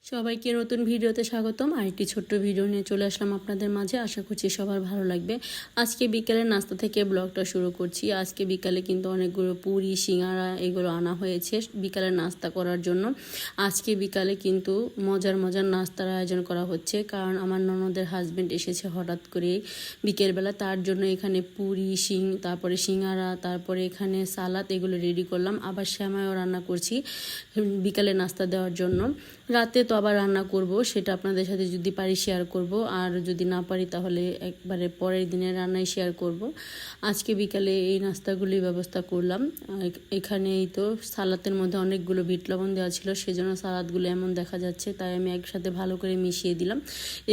সবাইকে নতুন ভিডিওতে স্বাগতম। আরেকটি ছোট্ট ভিডিও নিয়ে চলে আসলাম আপনাদের মাঝে। আশা করছি সবার ভালো লাগবে। আজকে বিকালের নাস্তা থেকে ব্লগটা শুরু করছি। আজকে বিকালে কিন্তু অনেকগুলো পুরি সিঙ্গারা এগুলো আনা হয়েছে বিকালের নাস্তা করার জন্য। আজকে বিকালে কিন্তু মজার মজার নাস্তার আয়োজন করা হচ্ছে, কারণ আমার ননদের হাজব্যান্ড এসেছে হঠাৎ করে বিকেলবেলা। তার জন্য এখানে পুরি তারপরে সিঙ্গারা, তারপরে এখানে সালাদ এগুলো রেডি করলাম। আবার সেমাইও রান্না করছি বিকালে নাস্তা দেওয়ার জন্য। রাতে তো আবার রান্না করব, সেটা আপনাদের সাথে যদি পারি শেয়ার করব, আর যদি না পারি তাহলে একবারে পরের দিনের রান্নাই শেয়ার করব। আজকে বিকালে এই নাস্তাগুলির ব্যবস্থা করলাম। এখানে এই তো সালাদের মধ্যে অনেকগুলো বিট লবণ দেওয়া ছিল, সেজন্য সালাদগুলো এমন দেখা যাচ্ছে, তাই আমি একসাথে ভালো করে মিশিয়ে দিলাম।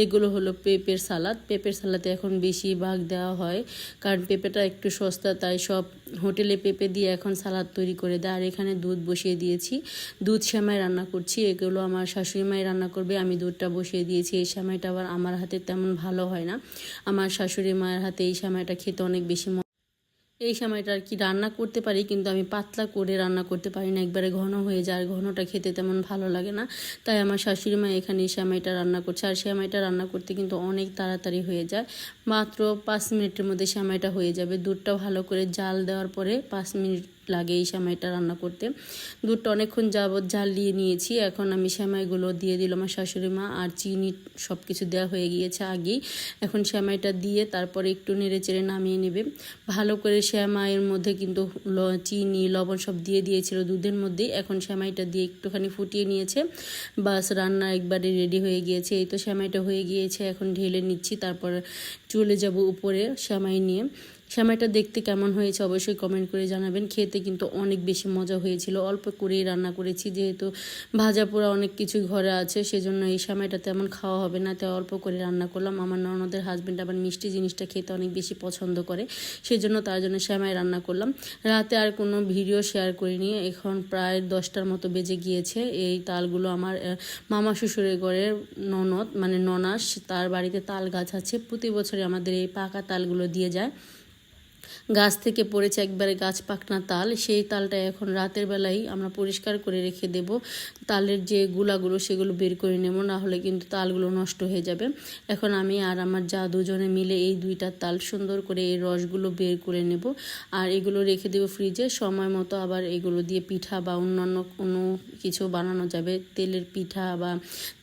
এগুলো হলো পেঁপের সালাদ। পেঁপের সালাদে এখন বেশি ভাগ দেওয়া হয়, কারণ পেঁপেটা একটু সস্তা, তাই সব হোটেলে পেঁপে দিয়ে এখন সালাদ তৈরি করে দেয়। আর এখানে দুধ বসিয়ে দিয়েছি, দুধ সেমাই রান্না করছি। এগুলো আমার শাশুড়ি মাই রান্না করবে, আমি দুধটা বসিয়ে দিয়েছি। এই সেমাইটা আবার আমার হাতে তেমন ভালো হয় না, আমার শাশুড়ি মায়ের হাতে এই সেমাইটা খেতে অনেক বেশি এই সময়টা আর কি রান্না করতে পারি, কিন্তু আমি পাতলা করে রান্না করতে পারি না, একবারে ঘন হয়ে যায়। আর ঘনটা খেতে তেমন ভালো লাগে না, তাই আমার শাশুড়ি মা এখানে এই সেমাইটা রান্না করছে। আর সেমাইটা রান্না করতে কিন্তু অনেক তাড়াতাড়ি হয়ে যায়, মাত্র 5 মিনিটের মধ্যে সেমাইটা হয়ে যাবে। দুধটা ভালো করে জাল দেওয়ার পরে 5 মিনিট লাগে এই সেমাইটা রান্না করতে। দুধটা অনেকক্ষণ যাবৎ জাল দিয়ে নিয়েছি। এখন আমি সেমাইগুলো দিয়ে দিলাম আমার শাশুড়ি মা, আর চিনি সব কিছু দেওয়া হয়ে গিয়েছে আগেই। এখন সেমাইটা দিয়ে তারপরে একটু নেড়ে চেড়ে নামিয়ে নেবে ভালো করে। সেমাইয়ের মধ্যে কিন্তু চিনি লবণ সব দিয়ে দিয়েছিল দুধের মধ্যেই। এখন সেমাইটা দিয়ে একটুখানি ফুটিয়ে নিয়েছে, বাস রান্না একবারে রেডি হয়ে গিয়েছে। এই তো সেমাইটা হয়ে গিয়েছে, এখন ঢেলে নিচ্ছি, তারপর চলে যাব উপরে সেমাই নিয়ে। সেমাইটা দেখতে কেমন হয়েছে অবশ্যই কমেন্ট করে জানাবেন। খেতে কিন্তু অনেক বেশি মজা হয়েছিল। অল্প করেই রান্না করেছি, যেহেতু ভাজা পোড়া অনেক কিছু ঘরে আছে, সেজন্য এই সেমাইটা তেমন খাওয়া হবে না, তাই অল্প করে রান্না করলাম। আমার ননদের হাজব্যান্ড আবার মিষ্টি জিনিসটা খেতে অনেক বেশি পছন্দ করে, সেজন্য তার জন্য সেমাই রান্না করলাম। রাতে আর কোনো ভিডিও শেয়ার করিনি। এখন প্রায় 10টার মতো বেজে গিয়েছে। এই তালগুলো আমার মামা শ্বশুরের ঘরের ননদ মানে ননাস, তার বাড়িতে তাল গাছ আছে। প্রতি বছরে আমাদের এই পাকা তালগুলো দিয়ে যায়। গাছ থেকে পড়েছে একবারে গাছ পাকনা তাল, সেই তালটা এখন রাতের বেলায় আমরা পরিষ্কার করে রেখে দেব। তালের যে গুলাগুলো সেগুলো বের করে নেব, না হলে কিন্তু তালগুলো নষ্ট হয়ে যাবে। এখন আমি আর আমার যা দুজনে মিলে এই 2টা তাল সুন্দর করে এই রসগুলো বের করে নেব, আর এগুলো রেখে দেব ফ্রিজে। সময় মতো আবার এগুলো দিয়ে পিঠা বা অন্যান্য কোনো কিছু বানানো যাবে। তেলের পিঠা বা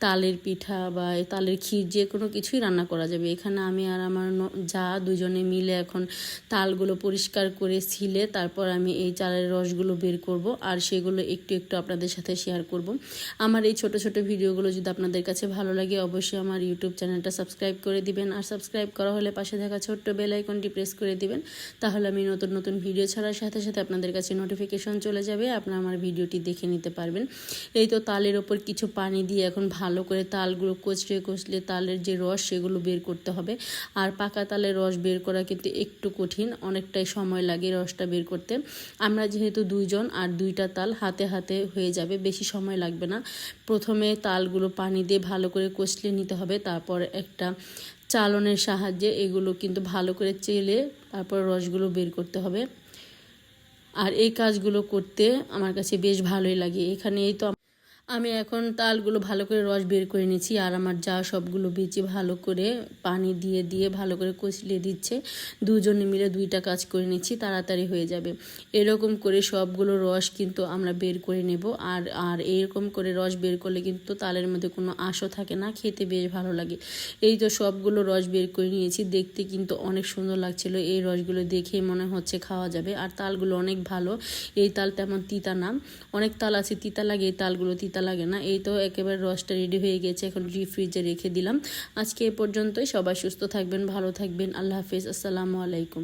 তালের পিঠা বা তালের ক্ষীর, যে কোনো কিছুই রান্না করা যাবে। এখানে আমি আর আমার যা দুজনে মিলে এখন তালগুলো পরিষ্কার করে ছিলে তারপর আমি এই চালের রসগুলো বের করব, আর সেগুলো একটু একটু আপনাদের সাথে শেয়ার করব। আমার এই ছোট ছোট ভিডিওগুলো যদি আপনাদের কাছে ভালো লাগে অবশ্যই আমার ইউটিউব চ্যানেলটা সাবস্ক্রাইব করে দিবেন, আর সাবস্ক্রাইব করা হলে পাশে থাকা ছোট্ট বেল আইকনটি প্রেস করে দিবেন। তাহলে আমি নতুন নতুন ভিডিও ছাড়ার সাথে সাথে আপনাদের কাছে নোটিফিকেশন চলে যাবে, আপনারা আমার ভিডিওটি দেখে নিতে পারবেন। এই তো তালের ওপর কিছু পানি দিয়ে এখন ভালো করে তালগুলো কচলে তালের যে রস সেগুলো বের করতে হবে। আর পাকা তালের রস বের করা কিন্তু একটু কঠিন, অনেকটাই সময় লাগে রসটা বের করতে। আমরা যেহেতু 2 জন আর 2টা তাল হাতে হাতে হয়ে যাবে, বেশি সময় লাগবে না। প্রথমে তালগুলো পানি দিয়ে ভালো করে কষলে নিতে হবে, তারপর একটা চালনের সাহায্যে এগুলো কিন্তু ভালো করে চেলে তারপর রসগুলো বের করতে হবে। আর এই কাজগুলো করতে আমার কাছে বেশ ভালোই লাগে। এখানে এই তো আমি এখন তালগুলো ভালো করে রস বের করে নিয়েছি, আর আমার যা সবগুলো বেঁচে ভালো করে পানি দিয়ে দিয়ে ভালো করে কষলিয়ে দিচ্ছে। দুজনে মিলে 2টা কাজ করে নিচ্ছি, তাড়াতাড়ি হয়ে যাবে। এরকম করে সবগুলো রস কিন্তু আমরা বের করে নেব। আর আর এরকম করে রস বের করলে কিন্তু তালের মধ্যে কোনো আঁশও থাকে না, খেতে বেশ ভালো লাগে। এই তো সবগুলো রস বের করে নিয়েছি, দেখতে কিন্তু অনেক সুন্দর লাগছিল। এই রসগুলো দেখেই মনে হচ্ছে খাওয়া যাবে। আর তালগুলো অনেক ভালো, এই তাল তেমন তিতা না। অনেক তাল আছে তিতা লাগে, এই তালগুলো তিতা লাগে না। এই তো একেবারে রসটা রেডি হয়ে গেছে, এখন ডিপ ফ্রিজে রেখে দিলাম। আজকে এ পর্যন্তই। সবাই সুস্থ থাকবেন, ভালো থাকবেন। আল্লাহ হাফেজ, আসসালামু আলাইকুম।